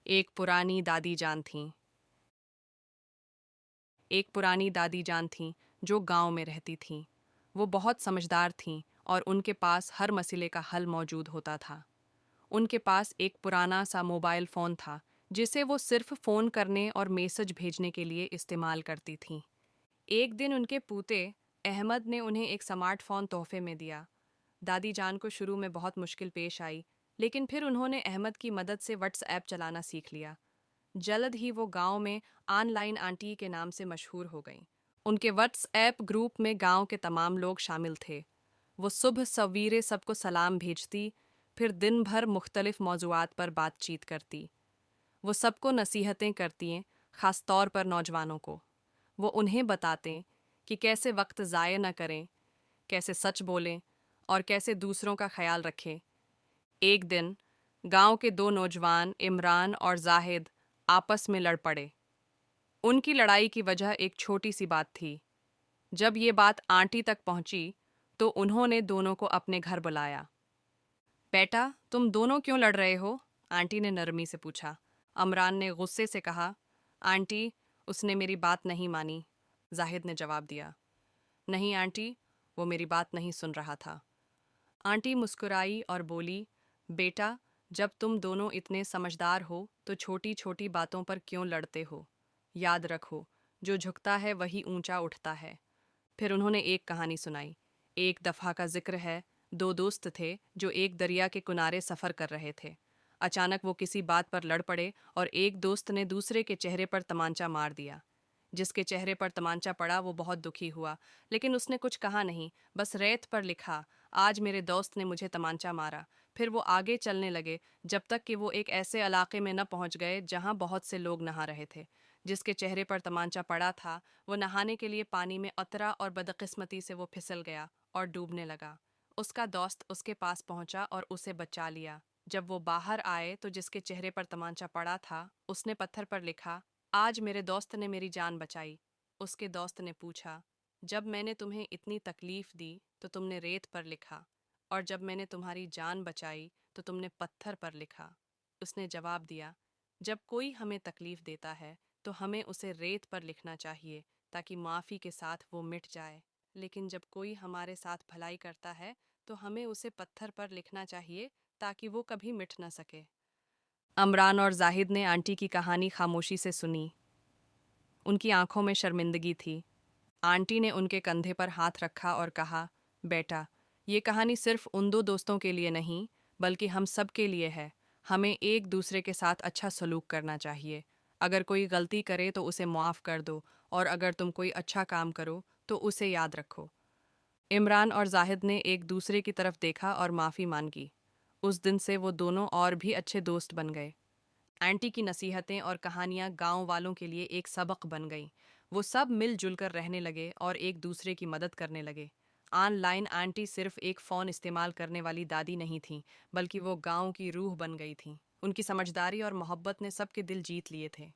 एक पुरानी दादी जान थीं। एक पुरानी दादी जान थीं जो गांव में रहती थीं। वो बहुत समझदार थीं और उनके पास हर मसले का हल मौजूद होता था। उनके पास एक पुराना सा मोबाइल फ़ोन था जिसे वो सिर्फ फ़ोन करने और मैसेज भेजने के लिए इस्तेमाल करती थीं। एक दिन उनके पूते अहमद ने उन्हें एक स्मार्टफ़ोन तोहफे में दिया। दादी जान को शुरू में बहुत मुश्किल पेश आई, लेकिन फिर उन्होंने अहमद की मदद से व्हाट्सएप चलाना सीख लिया। जल्द ही वो गांव में ऑनलाइन आंटी के नाम से मशहूर हो गईं। उनके व्हाट्सएप ग्रुप में गांव के तमाम लोग शामिल थे। वो सुबह सवेरे सबको सलाम भेजती, फिर दिन भर मुख्तलिफ मौज़ूआत पर बातचीत करती। वो सबको नसीहतें करती हैं, ख़ास तौर पर नौजवानों को। वो उन्हें बताते कि कैसे वक्त ज़ाय न करें, कैसे सच बोलें और कैसे दूसरों का ख्याल रखें। एक दिन गांव के दो नौजवान इमरान और जाहिद आपस में लड़ पड़े। उनकी लड़ाई की वजह एक छोटी सी बात थी। जब ये बात आंटी तक पहुंची तो उन्होंने दोनों को अपने घर बुलाया। बेटा, तुम दोनों क्यों लड़ रहे हो? आंटी ने नरमी से पूछा। इमरान ने गुस्से से कहा, आंटी, उसने मेरी बात नहीं मानी। जाहिद ने जवाब दिया, नहीं आंटी, वो मेरी बात नहीं सुन रहा था। आंटी मुस्कुराई और बोली, बेटा, जब तुम दोनों इतने समझदार हो तो छोटी छोटी बातों पर क्यों लड़ते हो? याद रखो, जो झुकता है वही ऊंचा उठता है। फिर उन्होंने एक कहानी सुनाई। एक दफ़ा का जिक्र है, दो दोस्त थे जो एक दरिया के किनारे सफ़र कर रहे थे। अचानक वो किसी बात पर लड़ पड़े और एक दोस्त ने दूसरे के चेहरे पर तमांचा मार दिया। जिसके चेहरे पर तमांचा पड़ा वो बहुत दुखी हुआ, लेकिन उसने कुछ कहा नहीं, बस रेत पर लिखा, आज मेरे दोस्त ने मुझे तमांचा मारा। फिर वो आगे चलने लगे जब तक कि वो एक ऐसे इलाके में न पहुंच गए जहां बहुत से लोग नहा रहे थे। जिसके चेहरे पर तमांचा पड़ा था वो नहाने के लिए पानी में उतरा और बदकिस्मती से वो फिसल गया और डूबने लगा। उसका दोस्त उसके पास पहुंचा और उसे बचा लिया। जब वो बाहर आए तो जिसके चेहरे पर तमांचा पड़ा था उसने पत्थर पर लिखा, आज मेरे दोस्त ने मेरी जान बचाई। उसके दोस्त ने पूछा, जब मैंने तुम्हें इतनी तकलीफ दी तो तुमने रेत पर लिखा, और जब मैंने तुम्हारी जान बचाई तो तुमने पत्थर पर लिखा। उसने जवाब दिया, जब कोई हमें तकलीफ देता है तो हमें उसे रेत पर लिखना चाहिए ताकि माफ़ी के साथ वो मिट जाए, लेकिन जब कोई हमारे साथ भलाई करता है तो हमें उसे पत्थर पर लिखना चाहिए ताकि वो कभी मिट न सके। अमरान और जाहिद ने आंटी की कहानी खामोशी से सुनी। उनकी आंखों में शर्मिंदगी थी। आंटी ने उनके कंधे पर हाथ रखा और कहा, बेटा, ये कहानी सिर्फ उन दो दोस्तों के लिए नहीं बल्कि हम सब के लिए है। हमें एक दूसरे के साथ अच्छा सलूक करना चाहिए। अगर कोई गलती करे तो उसे माफ़ कर दो, और अगर तुम कोई अच्छा काम करो तो उसे याद रखो। इमरान और जाहिद ने एक दूसरे की तरफ देखा और माफ़ी मांगी। उस दिन से वो दोनों और भी अच्छे दोस्त बन गए। आंटी की नसीहतें और कहानियाँ गांव वालों के लिए एक सबक बन गईं। वो सब मिलजुल कर रहने लगे और एक दूसरे की मदद करने लगे। ऑनलाइन आंटी सिर्फ एक फ़ोन इस्तेमाल करने वाली दादी नहीं थीं, बल्कि वो गांव की रूह बन गई थीं। उनकी समझदारी और मोहब्बत ने सबके दिल जीत लिए थे।